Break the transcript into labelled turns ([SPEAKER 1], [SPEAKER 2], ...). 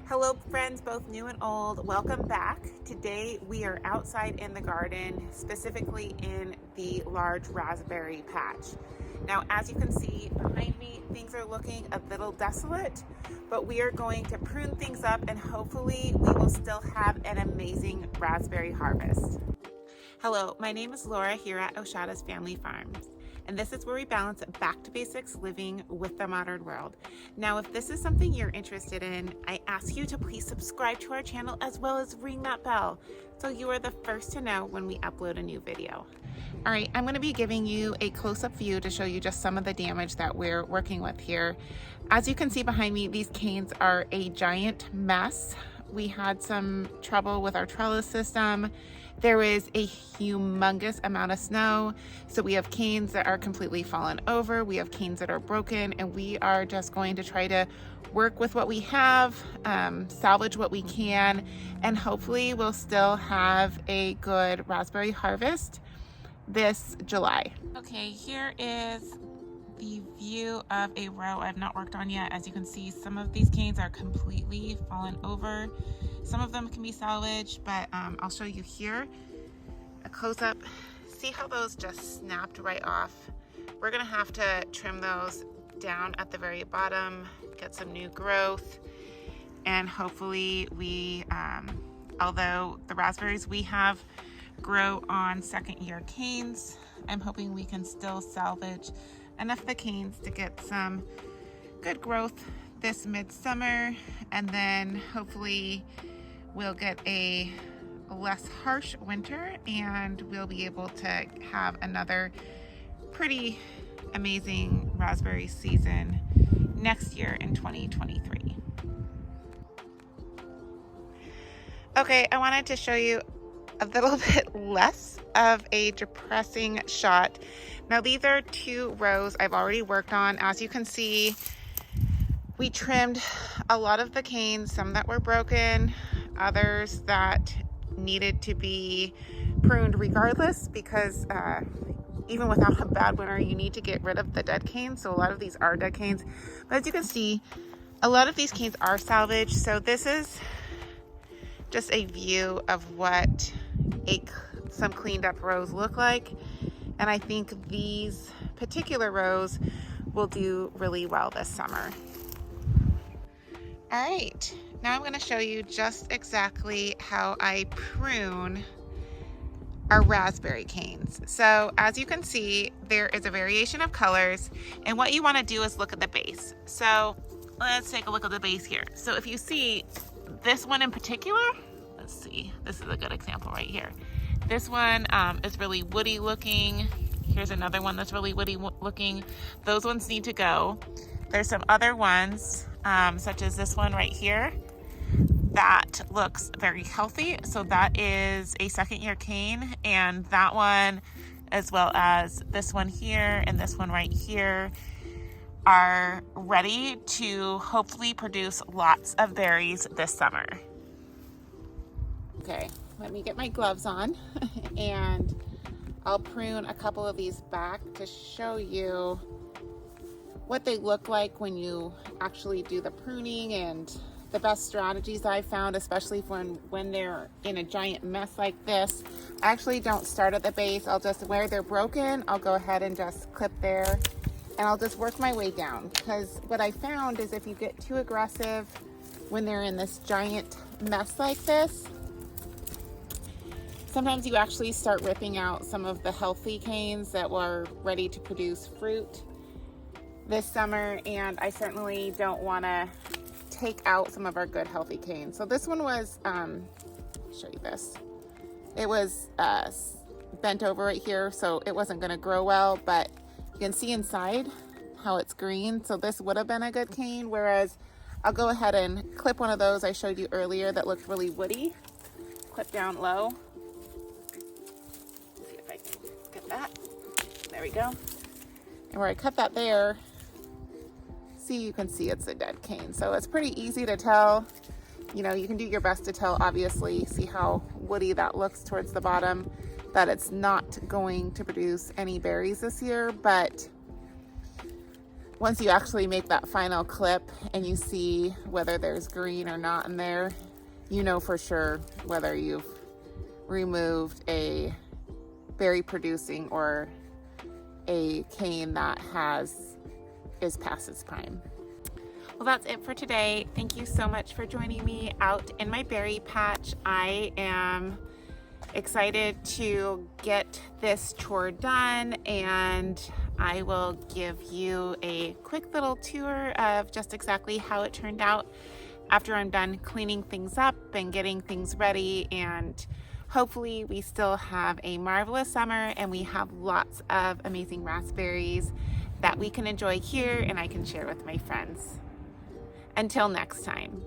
[SPEAKER 1] Hello friends, both new and old. Welcome back. Today we are outside in the garden, specifically in the large raspberry patch. Now, as you can see behind me, things are looking a little desolate, but we are going to prune things up and hopefully we will still have an amazing raspberry harvest. Hello, my name is Laura here at Osiadacz Family Farm. And this is where we balance back to basics living with the modern world. Now, if this is something you're interested in, I ask you to please subscribe to our channel as well as ring that bell so you are the first to know when we upload a new video. All right, I'm gonna be giving you a close-up view to show you just some of the damage that we're working with here. As you can see behind me, these canes are a giant mess. We had some trouble with our trellis system. There is a humongous amount of snow, so we have canes that are completely fallen over, we have canes that are broken, and we are just going to try to work with what we have, salvage what we can, and hopefully we'll still have a good raspberry harvest this July. Okay, here is the view of a row I've not worked on yet. As you can see, some of these canes are completely fallen over. Some of them can be salvaged, but I'll show you here a close-up. See how those just snapped right off? We're gonna have to trim those down at the very bottom, get some new growth, and hopefully we, although the raspberries we have grow on second-year canes, I'm hoping we can still salvage enough of the canes to get some good growth this midsummer, and then hopefully we'll get a less harsh winter and we'll be able to have another pretty amazing raspberry season next year in 2023. Okay, I wanted to show you a little bit less of a depressing shot. Now, these are 2 rows I've already worked on. As you can see, we trimmed a lot of the canes, some that were broken, others that needed to be pruned regardless, because even without a bad winter, you need to get rid of the dead canes. So a lot of these are dead canes. But as you can see, a lot of these canes are salvaged. So this is just a view of what some cleaned up rows look like. And I think these particular rows will do really well this summer. All right, now I'm going to show you just exactly how I prune our raspberry canes. So as you can see, there is a variation of colors, and what you want to do is look at the base. So let's take a look at the base here. So if you see this one in particular, let's see, this is a good example right here. This one is really woody looking. Here's another one that's really woody looking. Those ones need to go. There's some other ones, such as this one right here, that looks very healthy. So that is a second-year cane, and that one, as well as this one here and this one right here, are ready to hopefully produce lots of berries this summer. Okay, let me get my gloves on and I'll prune a couple of these back to show you what they look like when you actually do the pruning, and the best strategies I found, especially when they're in a giant mess like this. I actually don't start at the base. I'll just, where they're broken, I'll go ahead and just clip there, and I'll just work my way down, because what I found is if you get too aggressive when they're in this giant mess like this, sometimes you actually start ripping out some of the healthy canes that were ready to produce fruit this summer, and I certainly don't want to take out some of our good healthy canes. So this one was, show you this. It was bent over right here, so it wasn't going to grow well, but you can see inside how it's green. So this would have been a good cane, whereas I'll go ahead and clip one of those I showed you earlier that looked really woody. Clip down low. Let's see if I can get that. There we go. And where I cut that there, see, you can see it's a dead cane. So it's pretty easy to tell. You know, you can do your best to tell, obviously, see how woody that looks towards the bottom, that it's not going to produce any berries this year. But once you actually make that final clip and you see whether there's green or not in there, you know for sure whether you've removed a berry producing or a cane that is past its prime. Well, that's it for today. Thank you so much for joining me out in my berry patch. I am excited to get this chore done, and I will give you a quick little tour of just exactly how it turned out after I'm done cleaning things up and getting things ready. And hopefully we still have a marvelous summer and we have lots of amazing raspberries that we can enjoy here and I can share with my friends. Until next time.